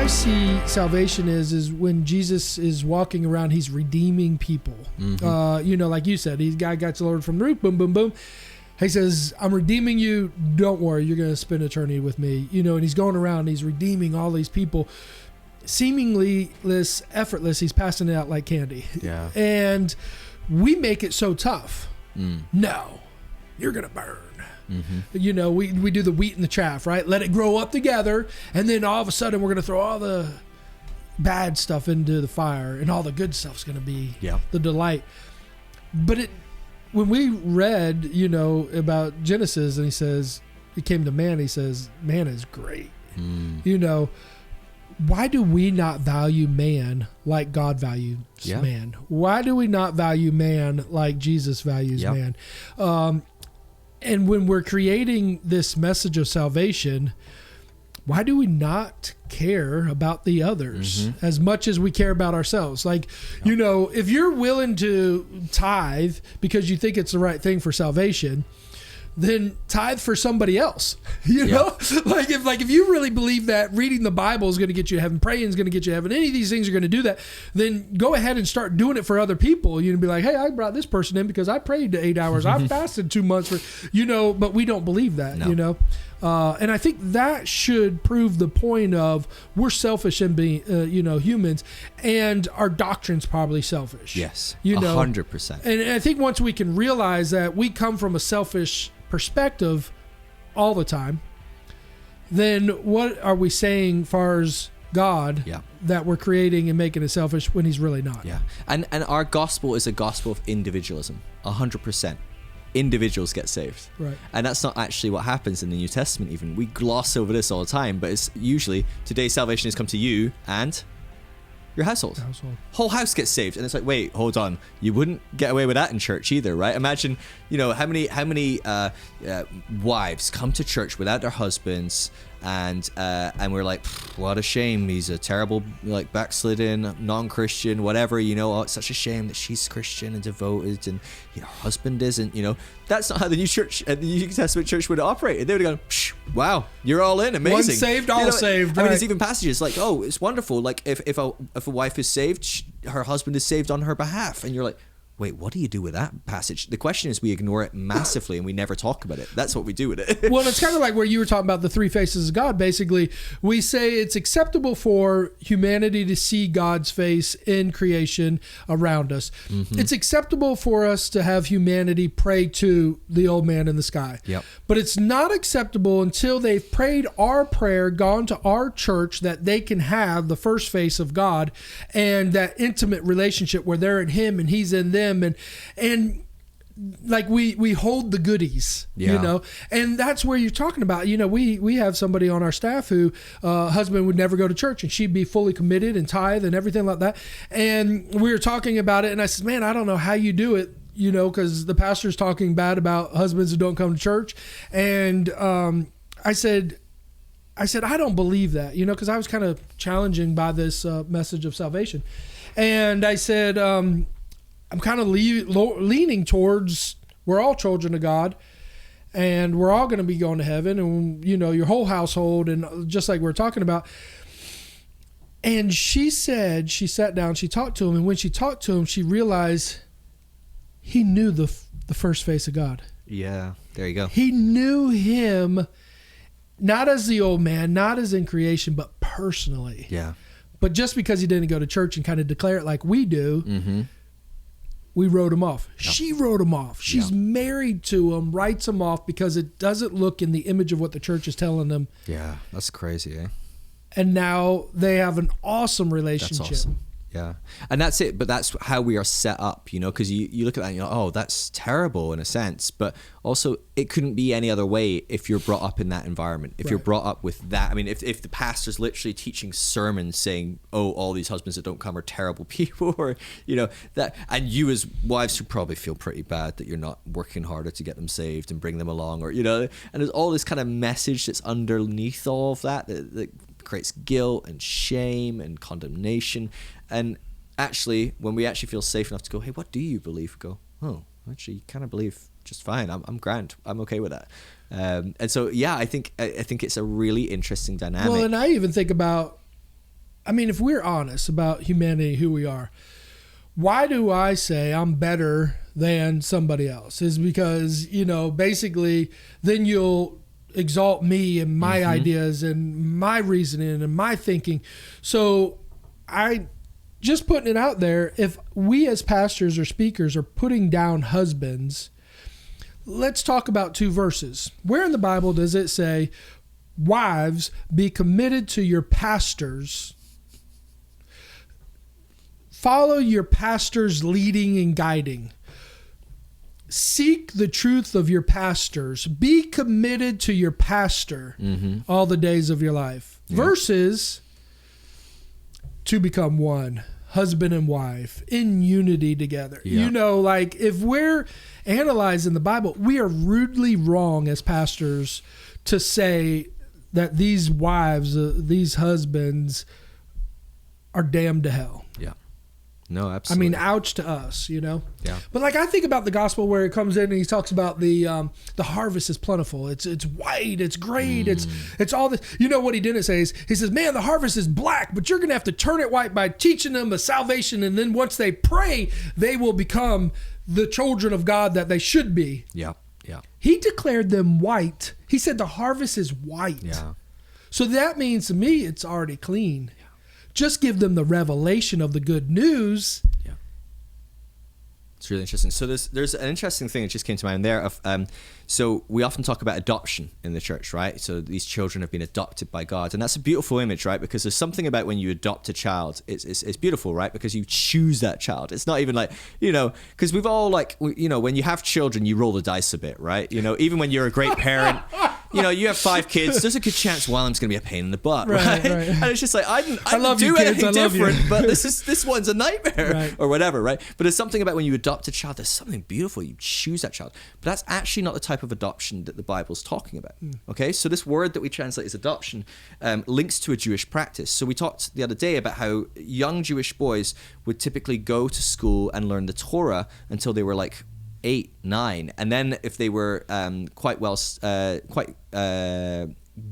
I see salvation is when Jesus is walking around, he's redeeming people. Like you said, guy got lowered from the roof, boom, boom, boom. He says, I'm redeeming you. Don't worry, you're going to spend eternity with me. And he's going around, he's redeeming all these people. Seemingly effortless, he's passing it out like candy. Yeah. And we make it so tough. No, you're going to burn. We do the wheat and the chaff, right? Let it grow up together, and then all of a sudden we're going to throw all the bad stuff into the fire, and all the good stuff's going to be the delight. But when we read, about Genesis, and he says, it came to man, he says, man is great. Why do we not value man like God values man? Why do we not value man like Jesus values man? And when we're creating this message of salvation, why do we not care about the others as much as we care about ourselves? Like, if you're willing to tithe because you think it's the right thing for salvation, then tithe for somebody else. Like if you really believe that reading the Bible is going to get you to heaven, praying is going to get you to heaven, any of these things are going to do that, then go ahead and start doing it for other people. You'd be like, hey, I brought this person in because I prayed 8 hours. I fasted 2 months for, but we don't believe that, and I think that should prove the point of we're selfish and being, humans, and our doctrine's probably selfish. Yes, 100%. And I think once we can realize that we come from a selfish perspective all the time, then what are we saying far as God that we're creating and making it selfish when he's really not? Yeah. And our gospel is a gospel of individualism, 100%. Individuals get saved. Right. And that's not actually what happens in the New Testament even. We gloss over this all the time, but it's usually today's salvation has come to you and your household. Whole house gets saved. And it's like, wait, hold on. You wouldn't get away with that in church either, right? Imagine, how many wives come to church without their husbands, and we're like, what a shame. He's a terrible, backslidden, non-Christian, whatever, oh, it's such a shame that she's Christian and devoted and her husband isn't, That's not how the New Testament church would operate. They would have gone, wow, you're all in, amazing. One saved, all saved. I mean, there's even passages like, oh, it's wonderful. Like if a wife is saved, her husband is saved on her behalf. And you're like, wait, what do you do with that passage? The question is we ignore it massively and we never talk about it. That's what we do with it. Well, it's kind of like where you were talking about the three faces of God. Basically, we say it's acceptable for humanity to see God's face in creation around us. It's acceptable for us to have humanity pray to the old man in the sky. But it's not acceptable until they've prayed our prayer, gone to our church, that they can have the first face of God and that intimate relationship where they're in him and he's in them. And like we hold the goodies, and that's where you're talking about, we have somebody on our staff who husband would never go to church, and she'd be fully committed and tithe and everything like that. And we were talking about it, and I said, man, I don't know how you do it, because the pastor's talking bad about husbands who don't come to church. And I said, I don't believe that, because I was kind of challenging by this message of salvation. And I said, I'm kind of leaning towards we're all children of God, and we're all going to be going to heaven, and your whole household, and just like we're talking about. And she said, she sat down, she talked to him, and when she talked to him, she realized he knew the first face of God. Yeah, there you go. He knew him not as the old man, not as in creation, but personally. Yeah. But just because he didn't go to church and kind of declare it like we do, we wrote him off. Yep. She wrote him off. She's married to him, writes him off because it doesn't look in the image of what the church is telling them. Yeah, that's crazy, eh? And now they have an awesome relationship. That's awesome. Yeah. And that's it. But that's how we are set up, because you look at that and you're like, oh, that's terrible in a sense. But also it couldn't be any other way if you're brought up in that environment. If you're brought up with that. I mean, if the pastor's literally teaching sermons saying, oh, all these husbands that don't come are terrible people, or, that, and you as wives should probably feel pretty bad that you're not working harder to get them saved and bring them along, or, and there's all this kind of message that's underneath all of that creates guilt and shame and condemnation. And actually, when we actually feel safe enough to go, hey, what do you believe? Go, oh, actually, you kind of believe just fine. I'm grand. I'm okay with that. And so, yeah, I think it's a really interesting dynamic. Well, and I even think about I mean, if we're honest about humanity, who we are, why do I say I'm better than somebody else? Is because, basically then you'll exalt me and my ideas and my reasoning and my thinking. So I just putting it out there, if we as pastors or speakers are putting down husbands, let's talk about 2 verses. Where in the Bible does it say, wives, be committed to your pastors? Follow your pastor's leading and guiding. Seek the truth of your pastors. Be committed to your pastor all the days of your life. Yeah. Versus to become one, husband and wife, in unity together. Yeah. If we're analyzing the Bible, we are rudely wrong as pastors to say that these wives, these husbands are damned to hell. Yeah. No, absolutely. I mean, ouch to us, Yeah. But I think about the gospel where it comes in and he talks about the harvest is plentiful. It's white. It's great. It's all this. You know what he didn't say is he says, man, the harvest is black, but you're going to have to turn it white by teaching them the salvation. And then once they pray, they will become the children of God that they should be. Yeah. Yeah. He declared them white. He said the harvest is white. Yeah. So that means to me, it's already clean. Just give them the revelation of the good news. Yeah. It's really interesting. So there's an interesting thing that just came to mind there. So we often talk about adoption in the church, right? So these children have been adopted by God. And that's a beautiful image, right? Because there's something about when you adopt a child. It's beautiful, right? Because you choose that child. It's not even like, because we've all when you have children, you roll the dice a bit, right? Even when you're a great parent, you have 5 kids, there's a good chance one of them's going to be a pain in the butt, right? And it's just like, I didn't do anything different, but this one's a nightmare or whatever, right? But there's something about when you adopt a child, there's something beautiful. You choose that child. But that's actually not the type of adoption that the Bible's talking about. Okay, so this word that we translate as adoption links to a Jewish practice. So we talked the other day about how young Jewish boys would typically go to school and learn the Torah until they were like 8, 9, and then if they were quite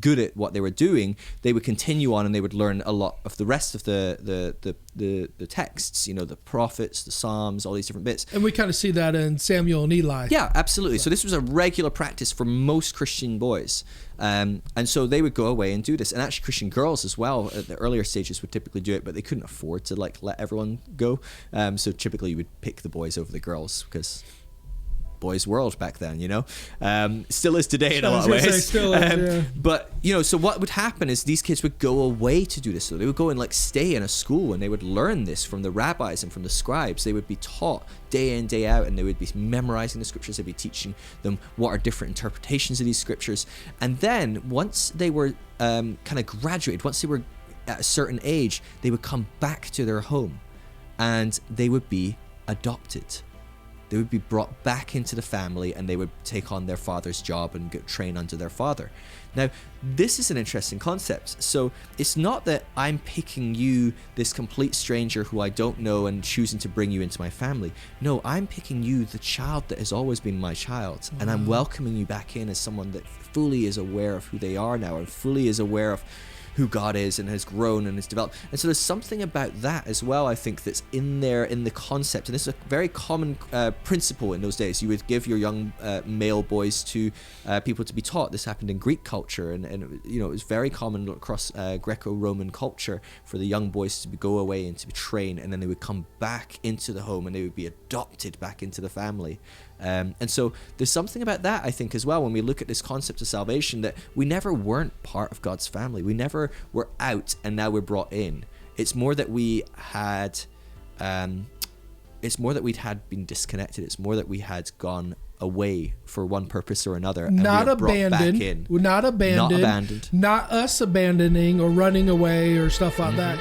good at what they were doing, they would continue on and they would learn a lot of the rest of the texts, the prophets, the Psalms, all these different bits. And we kind of see that in Samuel and Eli. Yeah, absolutely. So this was a regular practice for most Christian boys. And so they would go away and do this. And actually Christian girls as well at the earlier stages would typically do it, but they couldn't afford to let everyone go. So typically you would pick the boys over the girls because boys' world back then, still is today in a lot of ways. But so what would happen is these kids would go away to do this. So they would go and stay in a school and they would learn this from the rabbis and from the scribes. They would be taught day in, day out, and they would be memorizing the scriptures. They'd be teaching them what are different interpretations of these scriptures. And then once they were kind of graduated, once they were at a certain age, they would come back to their home and they would be adopted. They would be brought back into the family and they would take on their father's job and get trained under their father. Now, this is an interesting concept. So it's not that I'm picking you, this complete stranger who I don't know, and choosing to bring you into my family. No, I'm picking you, the child that has always been my child, and I'm welcoming you back in as someone that fully is aware of who they are now and fully is aware of who God is and has grown and has developed. And so there's something about that as well, I think, that's in there in the concept. And this is a very common principle in those days. You would give your young male boys to people to be taught. This happened in Greek culture, and it was very common across Greco-Roman culture for the young boys to go away and to be trained, and then they would come back into the home and they would be adopted back into the family. And so there's something about that, I think, as well, when we look at this concept of salvation, that we never weren't part of God's family. We never were out and now we're brought in. It's more that we'd had been disconnected. It's more that we had gone away for one purpose or another. And not we abandoned. Brought back in. Not abandoned. Not us abandoning or running away or stuff like that.